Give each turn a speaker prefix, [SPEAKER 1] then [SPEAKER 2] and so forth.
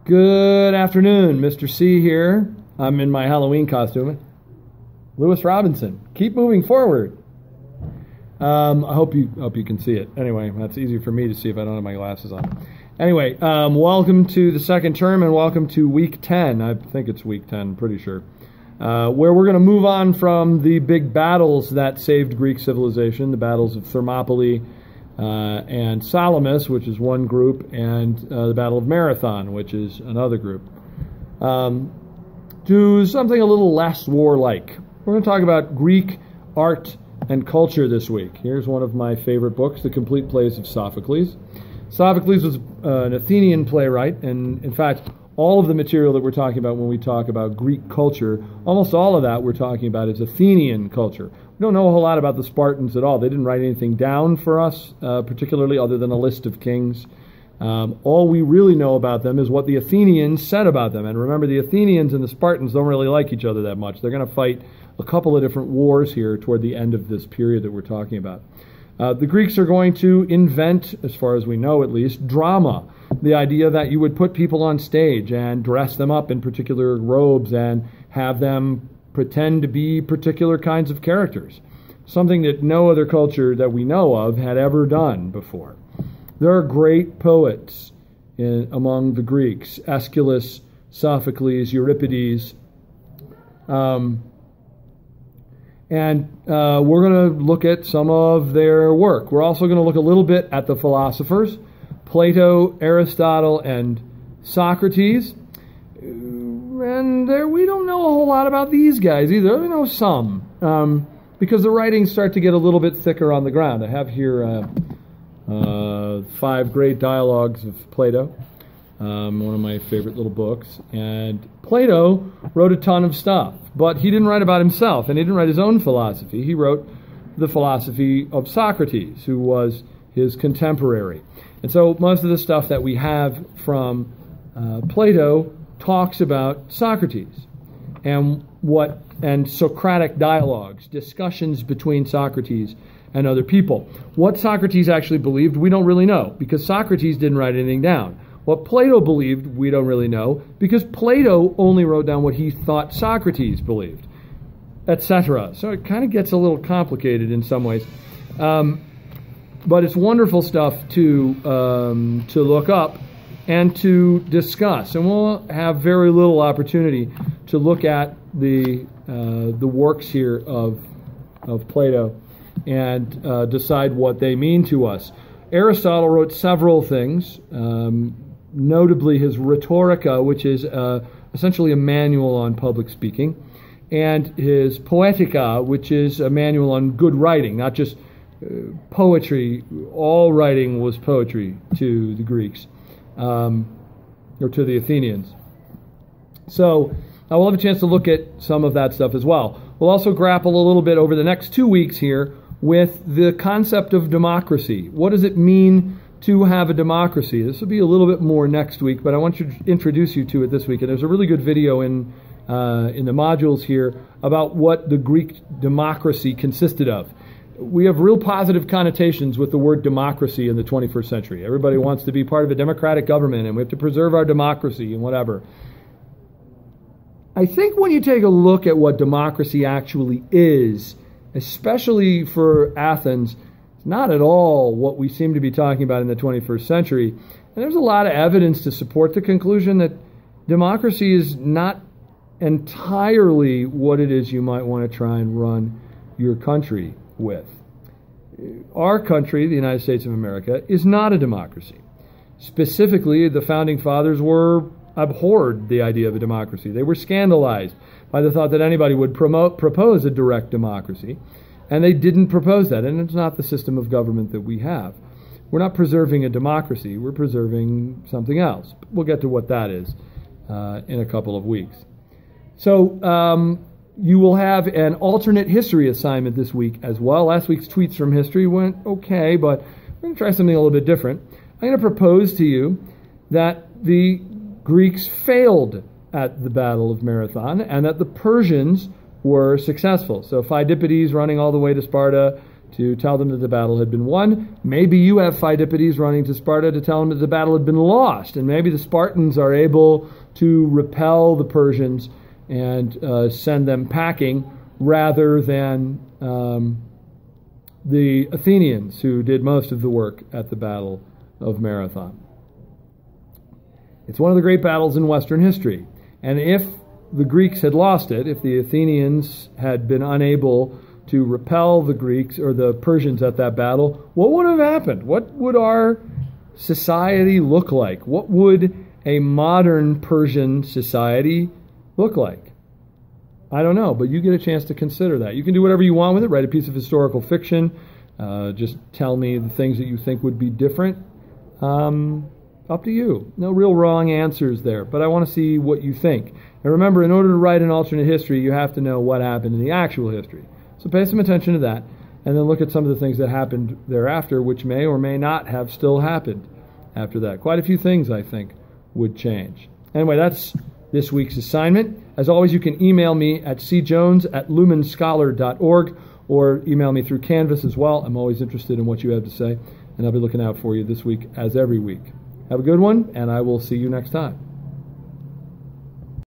[SPEAKER 1] Good afternoon, Mr. C here. I'm in my Halloween costume. Lewis Robinson. Keep moving forward. I hope you can see it. Anyway, that's easy for me to see if I don't have my glasses on. Anyway, welcome to the second term and welcome to week 10. I think it's week 10, pretty sure. Where we're going to move on from the big battles that saved Greek civilization, the battles of Thermopylae and Salamis, which is one group, and the Battle of Marathon, which is another group. To something a little less warlike. We're going to talk about Greek art and culture this week. Here's one of my favorite books, The Complete Plays of Sophocles. Sophocles was an Athenian playwright, and in fact, all of the material that we're talking about when we talk about Greek culture, almost all of that we're talking about is Athenian culture. We don't know a whole lot about the Spartans at all. They didn't write anything down for us, particularly other than a list of kings. All we really know about them is what the Athenians said about them. And remember, the Athenians and the Spartans don't really like each other that much. They're going to fight a couple of different wars here toward the end of this period that we're talking about. The Greeks are going to invent, as far as we know at least, drama. The idea that you would put people on stage and dress them up in particular robes and have them pretend to be particular kinds of characters. Something that no other culture that we know of had ever done before. There are great poets among the Greeks: Aeschylus, Sophocles, Euripides. And we're going to look at some of their work. We're also going to look a little bit at the philosophers, Plato, Aristotle, and Socrates. And we don't know a whole lot about these guys either. We know some, because the writings start to get a little bit thicker on the ground. I have here 5 great dialogues of Plato, one of my favorite little books. And Plato wrote a ton of stuff, but he didn't write about himself, and he didn't write his own philosophy. He wrote the philosophy of Socrates, who was his contemporary. And so most of the stuff that we have from Plato talks about Socrates and Socratic dialogues, discussions between Socrates and other people. What Socrates actually believed, we don't really know, because Socrates didn't write anything down. What Plato believed, we don't really know, because Plato only wrote down what he thought Socrates believed, etc. So it kind of gets a little complicated in some ways. But it's wonderful stuff to look up and to discuss. And we'll have very little opportunity to look at the works here of Plato and decide what they mean to us. Aristotle wrote several things, notably his Rhetorica, which is essentially a manual on public speaking, and his Poetica, which is a manual on good writing, not just poetry. All writing was poetry to the Greeks, or to the Athenians. So we'll have a chance to look at some of that stuff as well. We'll also grapple a little bit over the next 2 weeks here with the concept of democracy. What does it mean to have a democracy? This will be a little bit more next week, but I want to introduce you to it this week. And there's a really good video in the modules here about what the Greek democracy consisted of. We have real positive connotations with the word democracy in the 21st century. Everybody wants to be part of a democratic government, and we have to preserve our democracy and whatever. I think when you take a look at what democracy actually is, especially for Athens, it's not at all what we seem to be talking about in the 21st century. And there's a lot of evidence to support the conclusion that democracy is not entirely what it is you might want to try and run your country with. Our country, the United States of America, is not a democracy. Specifically, the Founding Fathers abhorred the idea of a democracy. They were scandalized by the thought that anybody would propose a direct democracy, and they didn't propose that, and it's not the system of government that we have. We're not preserving a democracy, we're preserving something else. We'll get to what that is in a couple of weeks. So you will have an alternate history assignment this week as well. Last week's Tweets from History went okay, but we're going to try something a little bit different. I'm going to propose to you that the Greeks failed at the Battle of Marathon and that the Persians were successful. So Phidippides running all the way to Sparta to tell them that the battle had been won. Maybe you have Pheidippides running to Sparta to tell them that the battle had been lost, and maybe the Spartans are able to repel the Persians and send them packing rather than the Athenians, who did most of the work at the Battle of Marathon. It's one of the great battles in Western history, and if the Greeks had lost it, if the Athenians had been unable to repel the Greeks or the Persians at that battle, what would have happened? What would our society look like? What would a modern Persian society look like? I don't know, but you get a chance to consider that. You can do whatever you want with it. Write a piece of historical fiction. Just tell me the things that you think would be different. Up to you. No real wrong answers there, but I want to see what you think. And remember, in order to write an alternate history, you have to know what happened in the actual history. So pay some attention to that, and then look at some of the things that happened thereafter, which may or may not have still happened after that. Quite a few things, I think, would change. Anyway, that's this week's assignment. As always, you can email me at cjones@lumenscholar.org or email me through Canvas as well. I'm always interested in what you have to say, and I'll be looking out for you this week as every week. Have a good one, and I will see you next time.